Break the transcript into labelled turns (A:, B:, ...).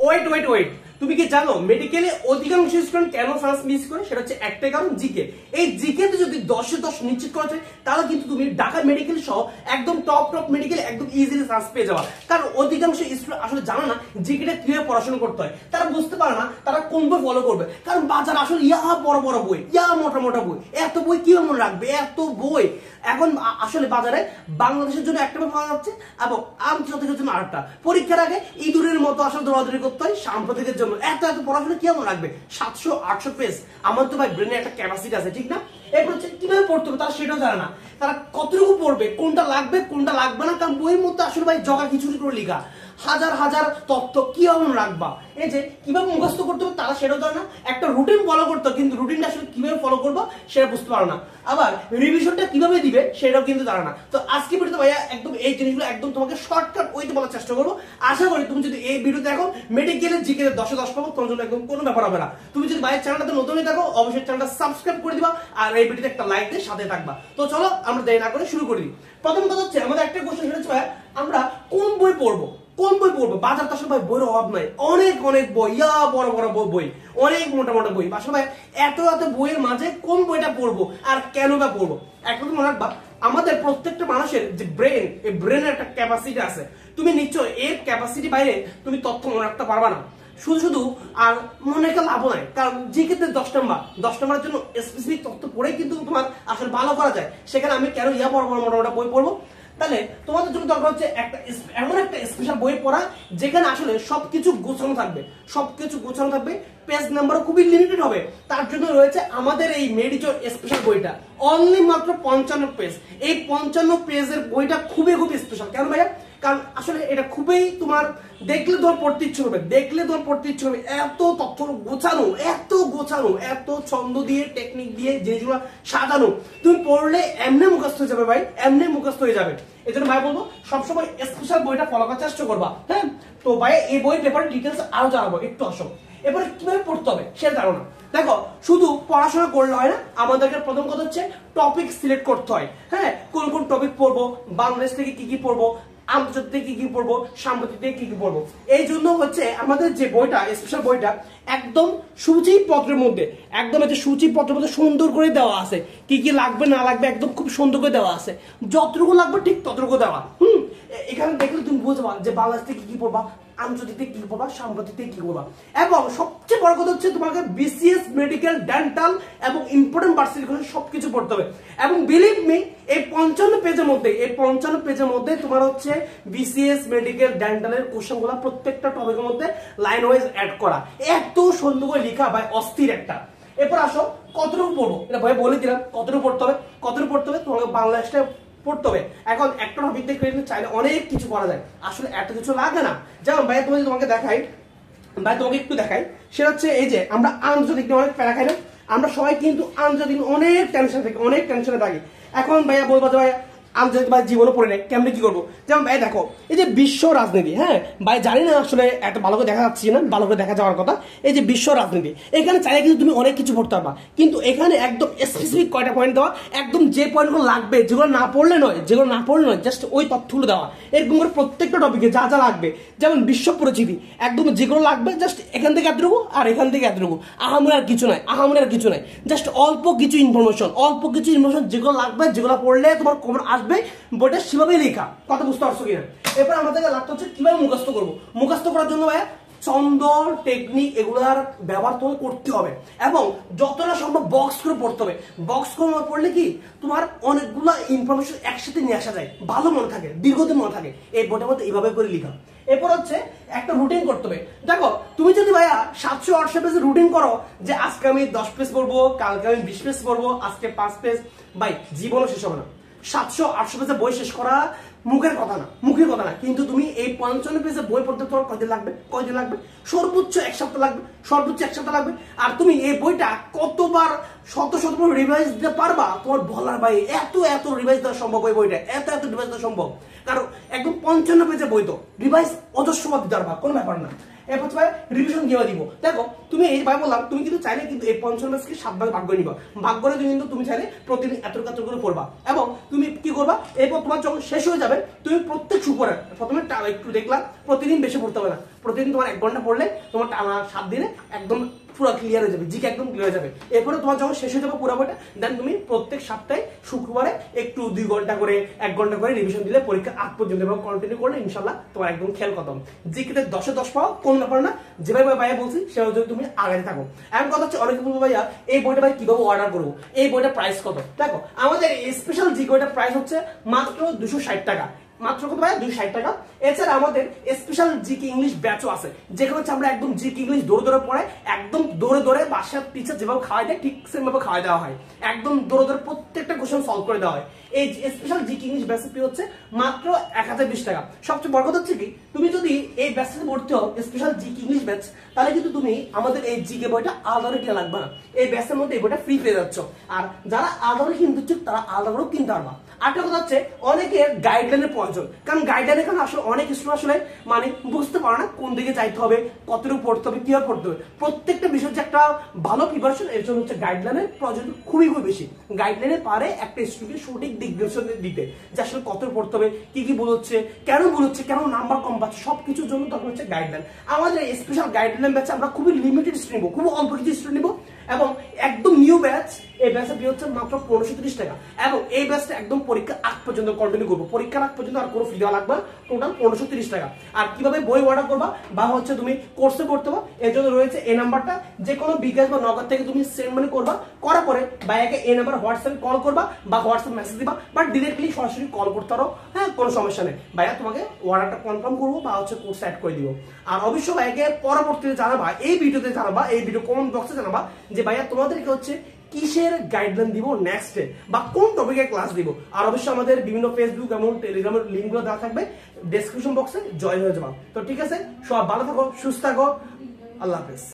A: Wait wait wait, তুমি কি জানো মেডিকেলে অধিকাংশ স্টুডেন্ট কেন সায়েন্স মিস করে? সেটা হচ্ছে একটাই কারণ, জিকে। এই জিকে তে যদি 10 এ 10 নিশ্চিত করা যায়, তাহলে কিন্তু তুমি ঢাকা মেডিকেল সহ একদম টপ মেডিকেল একদম ইজিলি সায়েন্স পেয়ে যাবা। কারণ অধিকাংশ স্টুডেন্ট আসলে জানে না জিকেটা কিভাবে পড়াশোনা করতে হয়, তারা বুঝতে পারে না তারা কোন বই ফলো করবে। কারণ বাজার আসলে ইয়া বড় বড় বই, ইয়া মোটা মোটা বই, এত বই কিভাবে মনে রাখবে এত বই। এখন আসলে বাজারে বাংলাদেশের জন্য একটা বই পাওয়া যাচ্ছে এবং আন্তর্জাতিকের জন্য আরেকটা। পরীক্ষার আগে ইঁদুরের মতো আসলে দৌড়াদৌড়ি করতে হয় সাম্প্রতিকের জন্য। এত পড়াশোনা কি মনে রাখবে? 700-800 পেজ। আমার তো ভাই ব্রেনে একটা ক্যাপাসিটি আছে, ঠিক না? এরপর হচ্ছে কিভাবে পড়তে হবে তারা সেটাও জানে না। তারা কতটুকু পড়বে, কোনটা লাগবে কোনটা লাগবে না, কারণ বইয়ের মধ্যে আসলে ভাই জগা খিচুড়ি করে লেখা, হাজার হাজার তথ্য কিভাবে রাখবা, এই যে কিভাবে মুখস্থ করতে হবে তারা সেটাও জানে না। একটা রুটিন ফলো করতে হবে, কিন্তু রুটিনটা আসলে কিভাবে ফলো করবো সেটা বুঝতে পারো না। আবার রিভিশনটা কিভাবে দিবে সেটাও কিন্তু জানে না। তো আজকে ভিডিওতে ভাইয়া একদম এই জিনিসগুলো একদম তোমাকে শর্টকাট ওইতে বলার চেষ্টা করবো। আশা করি তুমি যদি এই ভিডিও দেখো মেডিকেলের জিকে 10 এ 10 পাবো, তোমার জন্য একদম কোনো ব্যাপার হবে না। তুমি যদি ভাইয়ের চ্যানেলটাতে নতুন হয়ে থাকো অবশ্যই চ্যানেলটা সাবস্ক্রাইব করে দিবা আর এই ভিডিওতে একটা লাইক দিয়ে সাথে থাকবা। তো চলো আমরা দেরি না করে শুরু করে দিই। প্রথম কথা হচ্ছে আমাদের একটা কোশ্চেন সেটা হচ্ছে ভাইয়া আমরা কোন বই পড়বো, কোন বই পড়বো? বাজার তো আসলে ভাই বইয়ের অভাব নাই, অনেক অনেক বই, ইয়া বড় বড় বই, অনেক মোটা মোটা বই। আসলে ভাই এত এত বইয়ের মাঝে কোন বইটা পড়বো আর কেন বা পড়বো? একটা কথা মনে রাখবা, আমাদের প্রত্যেকটা মানুষের যে ব্রেন, এই ব্রেনের একটা ক্যাপাসিটি আছে। তুমি নিশ্চয় এর ক্যাপাসিটি বাইরে তুমি তথ্য মনে রাখতে পারবা না। শুধু শুধু আর মনে রেখে লাভ নাই, কারণ জিকেতে 10 নম্বরের জন্য স্পেসিফিক তথ্য পড়ে কিন্তু তোমার আসলে ভালো করা যায়। সেখানে আমি কেন ইয়া বড় বড় মোটা মোটা বই পড়বো? তাহলে তোমাদের জন্য দরকার হচ্ছে একটা এমন একটা স্পেশাল বই পড়া যেখানে আসলে সবকিছু গোছানো থাকবে, সবকিছু গোছানো থাকবে, পেজ নাম্বারও খুবই লিমিটেড হবে। তার জন্য রয়েছে আমাদের এই মেডিচোর স্পেশাল বইটা, অনলি মাত্র 55 পেজ। এই 55 পেজের বইটা খুবই খুবই স্পেশাল। কেন ভাইয়া? কারণ আসলে এটা খুবই তোমার দেখলে তোমার পড়তে ইচ্ছে হবে, দেখলে তোমার পড়তে ইচ্ছে হবে। এত তথ্য গোছানো, এত গোছানো, এত ছন্দ দিয়ে টেকনিক দিয়ে জিনিসগুলো সাজানো, তুমি পড়লে এমনি মুখস্থ হয়ে যাবে ভাই, এমনি মুখস্থ হয়ে যাবে। এই জন্য ভাই বলবো সবসময় স্পেশাল বইটা ফলো করার চেষ্টা করবা। হ্যাঁ, তো ভাই এই বই পেপার ডিটেলস আরো জানাবো, একটু আসো। এবারে কিভাবে পড়তে হবে সেটা জানো না, দেখো শুধু পড়াশোনা করলে হয় না, আমাদেরকে প্রথম কথা হচ্ছে টপিক সিলেক্ট করতে হয়। হ্যাঁ, কোন কোন টপিক পড়বো, বাংলাদেশ থেকে কি কি পড়বো, আন্তর্জাতিক থেকে কি কি পড়বো, সাম্প্রতিক থেকে কি কি পড়বো। এই জন্য হচ্ছে আমাদের যে বইটা স্পেশাল বইটা একদম সূচিপত্রের মধ্যে, একদম এই যে সূচিপত্রের মধ্যে সুন্দর করে দেওয়া আছে, কি কি লাগবে না লাগবে একদম খুব সুন্দর করে দেওয়া আছে, যতটুকু লাগবে ঠিক ততটুকু দেওয়া। এখানে দেখলে তুমি বুঝবা যে বাংলাদেশ থেকে কি কি পড়বা, আন্তর্জাতিক থেকে কি পড়বা, সাম্প্রতিক থেকে কি পড়বা। এবং সবচেয়ে বড় কথা হচ্ছে তোমাকে বিসিএস, মেডিকেল, ডেন্টাল এবং ইম্পর্টেন্ট ভার্সিটি সবকিছু পড়তে হবে। এবং বিলিভ মি এই 55 পেজের মধ্যে, এই 55 পেজের মধ্যে তোমার হচ্ছে বিসিএস, মেডিকেল, ডেন্টালের কোশ্চেনগুলো প্রত্যেকটা টপিকের মধ্যে লাইন ওয়াইজ অ্যাড করা, এত সুন্দর করে লেখা ভাই, অস্থির একটা। এরপর আসো কতটুকু পড়বো, এটা ভাই বলে দিলাম কতটুকু পড়তে হবে, কতটুকু পড়তে হবে তোমাকে বাংলাদেশটা পড়তে হবে। এখন একটা টপিক দেখে চাইলে অনেক কিছু করা যায়, আসলে এত কিছু লাগে না। যেমন ভাই তোমাকে দেখাই, ভাই তোমাকে একটু দেখাই, সেটা হচ্ছে এই যে আমরা আন্তর্জাতিক অনেক প্যারা খাই না, আমরা সবাই কিন্তু আন্তর্জাতিক অনেক টেনশন থাকি, অনেক টেনশনে থাকি। এখন ভাইয়া বলবো যে ভাইয়া আন্তর্জাতিক ভাই জীবনে পড়ে নেই, কেমনি কি করবো? যেমন ভাই দেখো এই যে বিশ্ব রাজনীতি, হ্যাঁ ভাই জানি না আসলে এত ভালো করে দেখা যাচ্ছে না, ভালো করে দেখা যাওয়ার কথা। এই যে বিশ্ব রাজনীতি, এখানে চাইলে কিন্তু তুমি অনেক কিছু পড়তে পারবা, কিন্তু এখানে একদম স্পেসিফিক কয়টা পয়েন্ট দেওয়া, একদম যে পয়েন্টগুলো লাগবে, যেগুলো না পড়লে নয়, জাস্ট ওই তথ্যগুলো দেওয়া। এরকম করে প্রত্যেকটা টপিকে যা যা লাগবে, যেমন বিশ্ব পরিচিতি, একদম যেগুলো লাগবে জাস্ট এখান থেকে এতটুকু আর এখান থেকে এতটুকু, আহামরি আর কিছু নাই, আহামরি আর কিছু নাই, জাস্ট অল্প কিছু ইনফরমেশন যেগুলো লাগবে, যেগুলো পড়লে তোমার কমন আসবে, বইটা সেভাবে লেখা। কথা বুঝতে পারছো কিনা? এরপর আমাদের লাগতে হচ্ছে কিভাবে মুখস্থ করবো। মুখস্থ করার জন্য ভাইয়া ছন্দ, টেকনিক এগুলার ব্যবহার তোমাকে করতে হবে এবং যতটা সম্ভব বক্স করে পড়তে হবে। বক্স করে পড়লে কি তোমার অনেকগুলো ইনফরমেশন একসাথে নিয়ে আসা যায়, ভালো মনে থাকে, দীর্ঘদিন মনে থাকে। এই বইটার মধ্যে এইভাবে করে লিখা। এরপর হচ্ছে একটা রুটিন করতে হবে। দেখো তুমি যদি ভাইয়া 700-800 পেজ রুটিন করো, যে আজকে আমি 10 পেজ পড়বো, কালকে আমি 20 পেজ পড়বো, আজকে 5 পেজ, ভাই জীবনও শেষ হবে না। 700-800 পেজের বই শেষ করা মুখের কথা না, কিন্তু তুমি এই 55 পেজের বই পড়তে তোমার কয়দিন লাগবে? সর্বোচ্চ 1 সপ্তাহ লাগবে। আর তুমি এই বইটা কতবার শতবার রিভাইজ দিতে পারবা তোমার বলার ভাই, এত রিভাইজ দেওয়া সম্ভব এই বইটা, এত রিভাইজ দেওয়া সম্ভব। কারণ একদম 55 পেজের বই তো রিভাইজ অজস্রবার দিতে পারবা, কোনো ব্যাপার না। এরপর ভাই রিভিশন কিভাবে দিব। দেখো তুমি এই ভাই বললাম, তুমি কিন্তু চাইলে কিন্তু এই 50 ব্যাচকে 7 ভাগে ভাগ করে নিবা। ভাগ করে কিন্তু তুমি চাইলে প্রতিদিন এত করে পড়বা, এবং তুমি কি করবা, এরপর তোমার যখন শেষ হয়ে যাবে তুমি প্রত্যেক শুক্রবারে প্রথমে একটু দেখলাম, প্রতিদিন বেশি পড়তে হবে না, প্রতিদিন তোমার 1 ঘন্টা পড়লে তোমার টানা 7 দিনে একদম পুরো ক্লিয়ার হয়ে যাবে, জিকে একদম ক্লিয়ার হয়ে যাবে। এরপরে তোমার যখন শেষ হয়ে যাবে পুরো বইটা, দেন তুমি প্রত্যেক সপ্তাহে শুক্রবারে একটু 2 ঘন্টা করে 1 ঘন্টা করে রিভিশন দিলে পরীক্ষা আগ পর্যন্ত এবং কন্টিনিউ করলে ইনশাল্লাহ তোমার একদম খেল খতম। জিকেতে 10-এ 10 পাওয়া কোন ব্যাপার না, যেভাবে ভাইয়া বলছি সেভাবে যদি তুমি আগাতে থাকো। এমন কথা হচ্ছে অনেকে বলবো ভাইয়া এই বইটা ভাই কিভাবে অর্ডার করবো, এই বইটার প্রাইস কত। দেখো আমাদের স্পেশাল জিকে বইটার প্রাইস হচ্ছে মাত্র 260 টাকা, মাত্র কত ভাই 260 টাকা। এছাড়া আমাদের স্পেশাল জিকে ইংলিশ ব্যাচও আছে, যেখানে হচ্ছে আমরা একদম জিকে ইংলিশ দৌড়ে পড়াই, একদম দৌড়ে বাসার টিচার যেভাবে খাওয়াই দেয় ঠিক সেভাবে খাওয়াই দেওয়া হয়, একদম দৌড়ে প্রত্যেকটা কোশ্চেন সলভ করে দেওয়া হয়। এই স্পেশাল জিকে ইংলিশ ব্যাচের ফি হচ্ছে মাত্র 1020 টাকা। সবচেয়ে বড় কথা হচ্ছে কি, তুমি যদি এই ব্যাচটাতে ভর্তি হও স্পেশাল জিকে ইংলিশ ব্যাচ, তাহলে কিন্তু তুমি আমাদের এই জিকে বইটা আলাদা কিনা লাগবে না, এই ব্যাচের মধ্যে এই বইটা ফ্রি পেয়ে যাচ্ছ। আর যারা আলাদা কিনতে ইচ্ছুক তারা আলাদা করেও কিনতে পারবা। আরেকটা কথা হচ্ছে অনেকের গাইডলাইনের প্রয়োজন, কারণ গাইডলাইন এখানে আসলে অনেক স্টুডেন্ট আসলে মানে বুঝতে পারে না কোন দিকে যাইতে হবে, কতটুকু পড়তে হবে, কিভাবে পড়তে হবে। প্রত্যেকটা বিষয় যে একটা ভালো প্রিপারেশন, এর জন্য হচ্ছে গাইডলাইনের প্রয়োজন খুবই বেশি। গাইডলাইনে পারে একটা স্টুডেন্টকে সঠিক দিকনির্দেশন দিতে, যে আসলে কত পড়তে হবে, কি ভুল হচ্ছে, কেন নাম্বার কম পাচ্ছে, সবকিছুর জন্য তখন হচ্ছে গাইডলাইন। আমাদের স্পেশাল গাইডলাইন ব্যাচে আমরা খুবই লিমিটেড স্টুডেন্ট নিব, খুব অল্প কিছু স্টুডেন্ট নিব, এবং একদম নিউ ব্যাচ। এই ব্যাচের ফি হচ্ছে মাত্র 1530 টাকা, এবং এই ব্যাচটা একদম পরীক্ষা আগ পর্যন্ত কন্টিনিউ করবো, পরীক্ষার আগ পর্যন্ত আর কোনো ফি দেওয়া লাগবে না, টোটাল 1530 টাকা। আর কিভাবে বই অর্ডার করবা বা হচ্ছে তুমি কোর্সে করতে পারো, এর জন্য রয়েছে এই নাম্বারটা, যে কোনো বিকাশ বা নগদ থেকে তুমি সেন্ড মানি করবা, করার পরে ভাইয়াকে এই নাম্বার হোয়াটসঅ্যাপে কল করবা বা হোয়াটসঅ্যাপ মেসেজ দিবা, বা ডিরেক্টলি সরাসরি কল করতে পারো। হ্যাঁ, কোনো সমস্যা নেই, ভাইয়া তোমাকে অর্ডারটা কনফার্ম করবো বা হচ্ছে কোর্স অ্যাড করে দিব। আর অবশ্যই ভাইয়াকে পরবর্তীতে জানাবা, এই ভিডিওতে জানাবা, এই ভিডিও কমেন্ট বক্সে জানাবা যে ভাইয়া তোমাদেরকে হচ্ছে কিসের গাইডলাইন দিব নেক্সটে, বা কোন টপিকে ক্লাস দিব। আর অবশ্যই আমাদের বিভিন্ন ফেসবুক এবং টেলিগ্রামের লিঙ্কগুলো দেওয়া থাকবে ডেসক্রিপশন বক্সে, জয়েন হয়ে যাবা। তো ঠিক আছে, সব ভালো থাকো, সুস্থ থাকো, আল্লাহ হাফেজ।